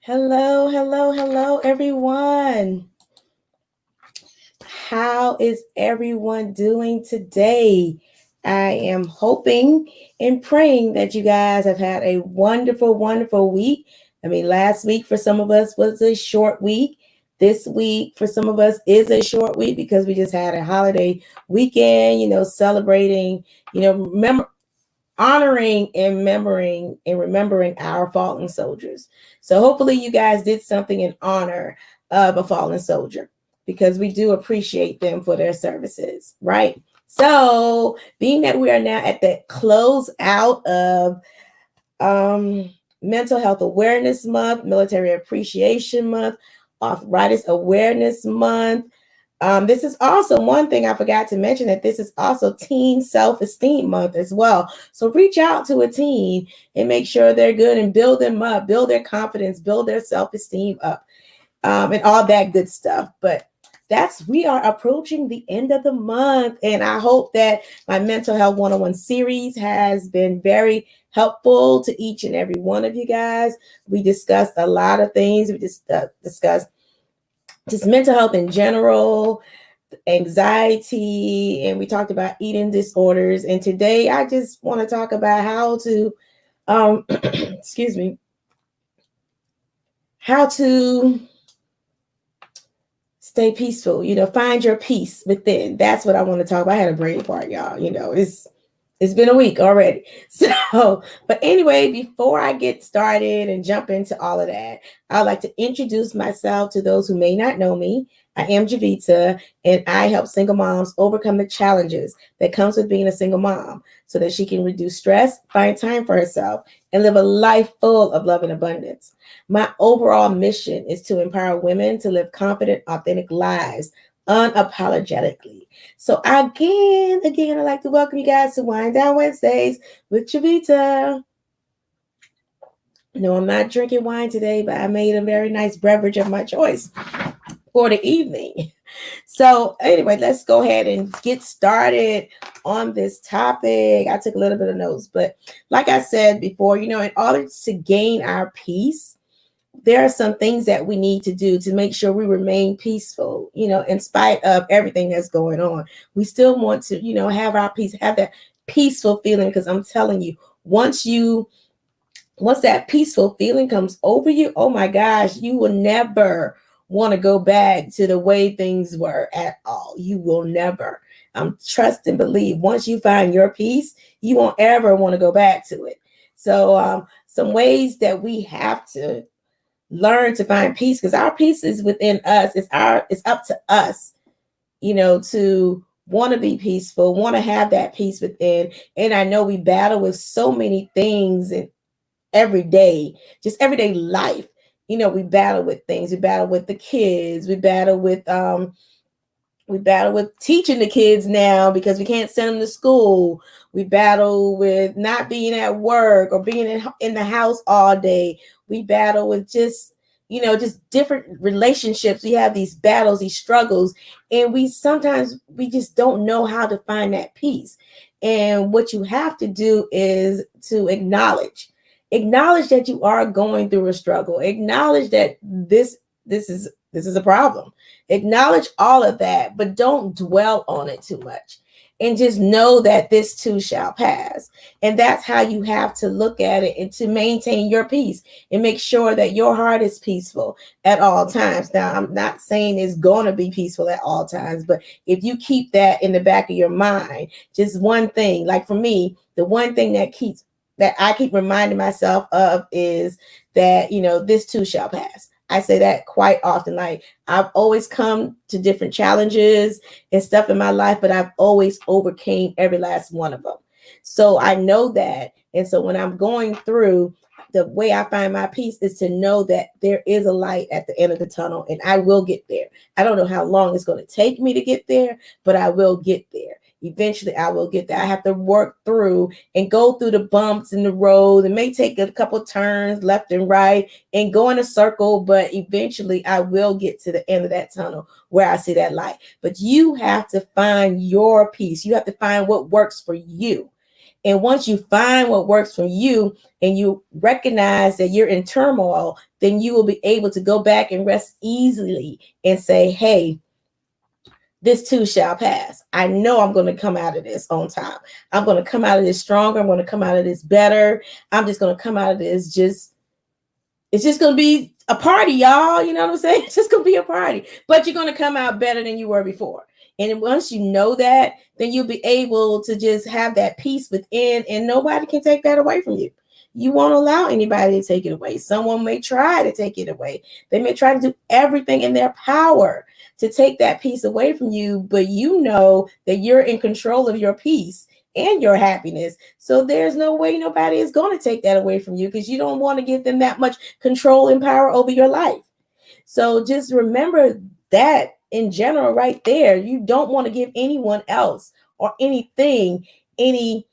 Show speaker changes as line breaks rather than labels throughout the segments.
Hello, hello, hello, everyone. How is everyone doing today? I am hoping and praying that you guys have had a wonderful, wonderful week. I mean, last week for some of us was a short week. This week for some of us is a short week because we just had a holiday weekend, celebrating, honoring and remembering our fallen soldiers. So hopefully you guys did something in honor of a fallen soldier because we do appreciate them for their services, right? So being that we are now at the close out of Mental Health Awareness Month, Military Appreciation Month, Arthritis Awareness Month, this is also one thing I forgot to mention, that this is also Teen Self-Esteem Month as well. So reach out to a teen and make sure they're good and build them up, build their confidence, build their self-esteem up, and all that good stuff. But we are approaching the end of the month, and I hope that my Mental Health 101 series has been very helpful to each and every one of you guys. We discussed a lot of things. We just discussed just mental health in general, anxiety, and we talked about eating disorders. And today I just want to talk about how to excuse me, how to stay peaceful, find your peace within. That's what I want to talk about. I had a brain fart, y'all. It's been a week already. So, but anyway, before I get started and jump into all of that, I'd like to introduce myself to those who may not know me. I am Jovita, and I help single moms overcome the challenges that comes with being a single mom so that she can reduce stress, find time for herself, and live a life full of love and abundance. My overall mission is to empower women to live confident, authentic lives unapologetically. So again, I'd like to welcome you guys to Wind Down Wednesdays with Jovita. No, I'm not drinking wine today, but I made a very nice beverage of my choice for the evening. So anyway, let's go ahead and get started on this topic. I took a little bit of notes, but like I said before, in order to gain our peace, there are some things that we need to do to make sure we remain peaceful, in spite of everything that's going on. We still want to, have our peace, have that peaceful feeling, because I'm telling you, once that peaceful feeling comes over you, oh my gosh, you will never want to go back to the way things were at all. You will never. Trust and believe. Once you find your peace, you won't ever want to go back to it. So some ways that we have to learn to find peace, because our peace is within us. It's up to us, to want to be peaceful, want to have that peace within. And I know we battle with so many things and just everyday life. We battle with things. We battle with the kids. We battle with teaching the kids now because we can't send them to school. We battle with not being at work or being in the house all day. We battle with just different relationships. We have these battles, these struggles, and we just don't know how to find that peace. And what you have to do is to acknowledge that you are going through a struggle. Acknowledge that this is a problem. Acknowledge all of that, but don't dwell on it too much. And just know that this too shall pass. And that's how you have to look at it, and to maintain your peace and make sure that your heart is peaceful at all times. Now, I'm not saying it's going to be peaceful at all times, but if you keep that in the back of your mind, just one thing, like for me, the one thing that I keep reminding myself of is that, this too shall pass. I say that quite often. Like, I've always come to different challenges and stuff in my life, but I've always overcame every last one of them. So I know that. And so when I'm going through, the way I find my peace is to know that there is a light at the end of the tunnel, and I will get there. I don't know how long it's going to take me to get there, but I will get there. Eventually I will get there. I have to work through and go through the bumps in the road. It may take a couple turns left and right and go in a circle, but eventually I will get to the end of that tunnel where I see that light. But you have to find your peace. You have to find what works for you. And once you find what works for you and you recognize that you're in turmoil, then you will be able to go back and rest easily and say, hey, this too shall pass. I know I'm going to come out of this on top. I'm going to come out of this stronger. I'm going to come out of this better. I'm just going to come out of this it's just going to be a party, y'all. You know what I'm saying? It's just going to be a party, but you're going to come out better than you were before. And once you know that, then you'll be able to just have that peace within, and nobody can take that away from you. You won't allow anybody to take it away. Someone may try to take it away. They may try to do everything in their power to take that peace away from you, but you know that you're in control of your peace and your happiness. So there's no way nobody is going to take that away from you, because you don't want to give them that much control and power over your life. So just remember that in general right there. You don't want to give anyone else or anything any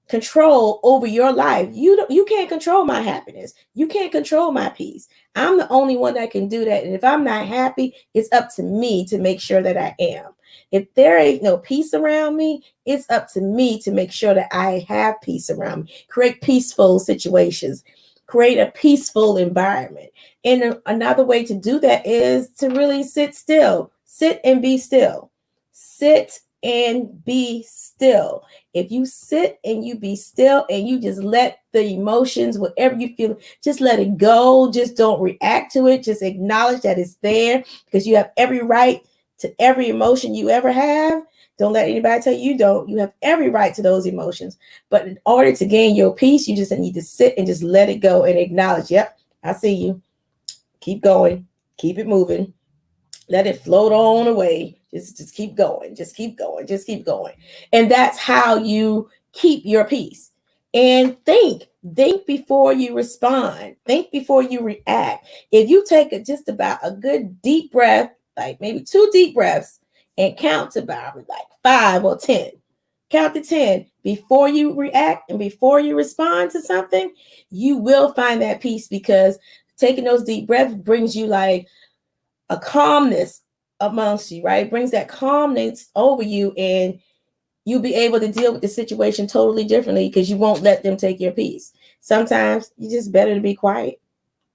control over your life. You can't control my happiness. You can't control my peace. I'm the only one that can do that. And if I'm not happy, it's up to me to make sure that I am. If there ain't no peace around me, it's up to me to make sure that I have peace around me. Create peaceful situations. Create a peaceful environment. And another way to do that is to really sit still. Sit and be still. Sit and be still. If you sit and you be still and you just let the emotions, whatever you feel, just let it go. Just don't react to it. Just acknowledge that it's there, because you have every right to every emotion you ever have. Don't let anybody tell you don't. You have every right to those emotions. But in order to gain your peace, you just need to sit and just let it go and acknowledge, yep, I see you. Keep going. Keep it moving. Let it float on away. Just keep going. Just keep going. Just keep going. And that's how you keep your peace. And think before you respond. Think before you react. If you take just about a good deep breath, like maybe 2 deep breaths, and count to about like 5 or 10. Count to 10 before you react and before you respond to something, you will find that peace, because taking those deep breaths brings you like a calmness amongst you, right? It brings that calmness over you, and you'll be able to deal with the situation totally differently, because you won't let them take your peace. Sometimes you just better to be quiet.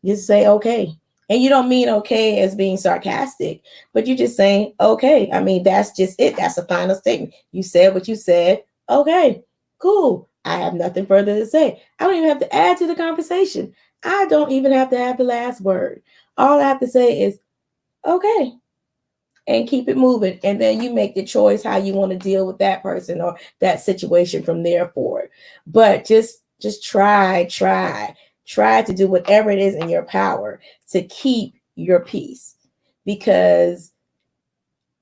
Just say okay. And you don't mean okay as being sarcastic, but you're just saying okay. I mean, that's just it. That's the final statement. You said what you said. Okay, cool. I have nothing further to say. I don't even have to add to the conversation. I don't even have to have the last word. All I have to say is okay, and keep it moving. And then you make the choice how you want to deal with that person or that situation from there forward. But just try to do whatever it is in your power to keep your peace. Because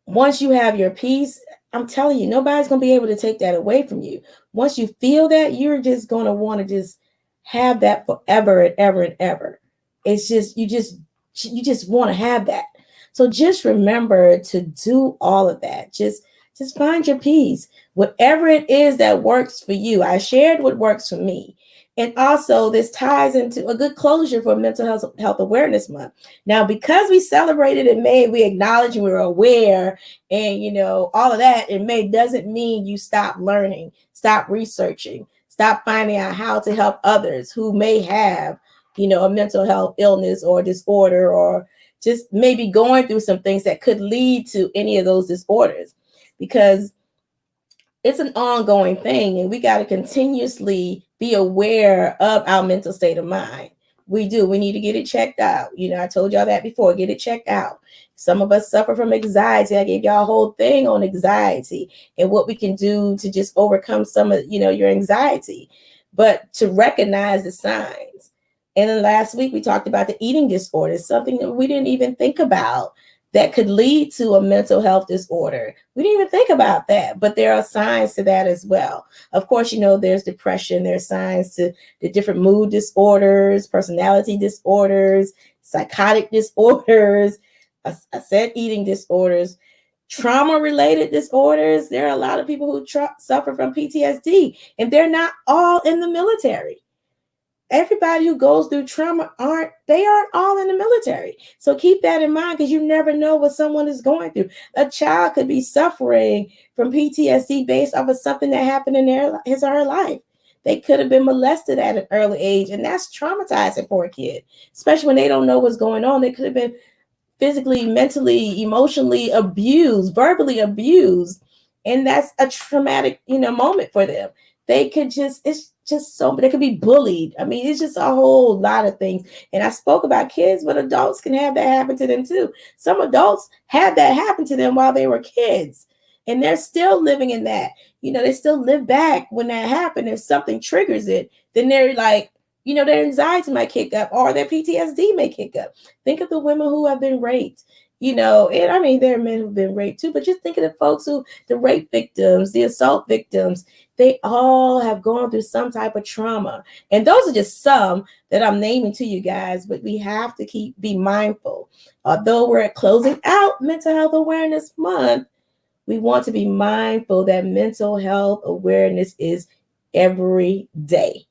once you have your peace, I'm telling you, nobody's going to be able to take that away from you. Once you feel that, you're just going to want to just have that forever and ever and ever. It's just, you just want to have that. So just remember to do all of that. Just find your peace. Whatever it is that works for you. I shared what works for me. And also, this ties into a good closure for Mental Health Awareness Month. Now, because we celebrated in May, we acknowledge and we're aware, and all of that in May doesn't mean you stop learning, stop researching, stop finding out how to help others who may have, a mental health illness or disorder, or just maybe going through some things that could lead to any of those disorders, because it's an ongoing thing, and we got to continuously be aware of our mental state of mind. We need to get it checked out. I told y'all that before. Get it checked out. Some of us suffer from anxiety. I gave y'all a whole thing on anxiety and what we can do to just overcome some of your anxiety, but to recognize the signs. And then last week we talked about the eating disorder, something that we didn't even think about that could lead to a mental health disorder. We didn't even think about that, but there are signs to that as well. Of course, there's depression, there's signs to the different mood disorders, personality disorders, psychotic disorders, I said eating disorders, trauma-related disorders. There are a lot of people who suffer from PTSD, and they're not all in the military. Everybody who goes through trauma aren't all in the military. So keep that in mind, because you never know what someone is going through. A child could be suffering from PTSD based off of something that happened in his or her life. They could have been molested at an early age, and that's traumatizing for a kid, especially when they don't know what's going on. They could have been physically, mentally, emotionally abused, verbally abused. And that's a traumatic, moment for them. They could just, it's just so, they could be bullied. I mean, it's just a whole lot of things. And I spoke about kids, but adults can have that happen to them too. Some adults had that happen to them while they were kids. And they're still living in that. They still live back when that happened. If something triggers it, then they're like, their anxiety might kick up or their PTSD may kick up. Think of the women who have been raped, and I mean, there are men who've been raped too, but just think of the folks the rape victims, the assault victims, they all have gone through some type of trauma. And those are just some that I'm naming to you guys, but we have to be mindful. Although we're closing out Mental Health Awareness Month, we want to be mindful that mental health awareness is every day.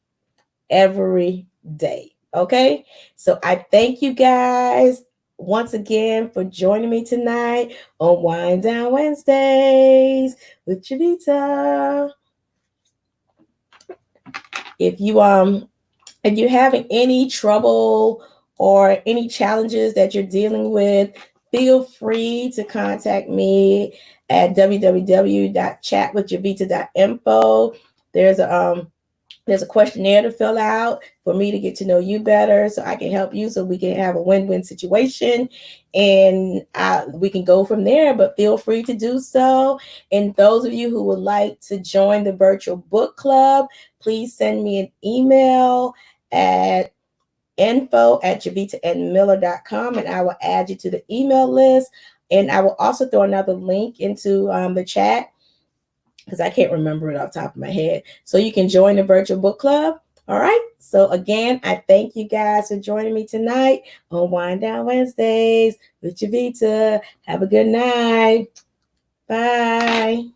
Every day. Okay. So I thank you guys once again for joining me tonight on Wind Down Wednesdays with Jovita. If you're having any trouble or any challenges that you're dealing with, feel free to contact me at www.chatwithjovita.info. There's a questionnaire to fill out for me to get to know you better so I can help you so we can have a win-win situation, and we can go from there, but feel free to do so. And those of you who would like to join the virtual book club, please send me an email at info@jovitaandmiller.com and I will add you to the email list. And I will also throw another link into the chat because I can't remember it off the top of my head. So you can join the virtual book club. All right. So again, I thank you guys for joining me tonight on Wind Down Wednesdays with Jovita. Have a good night. Bye.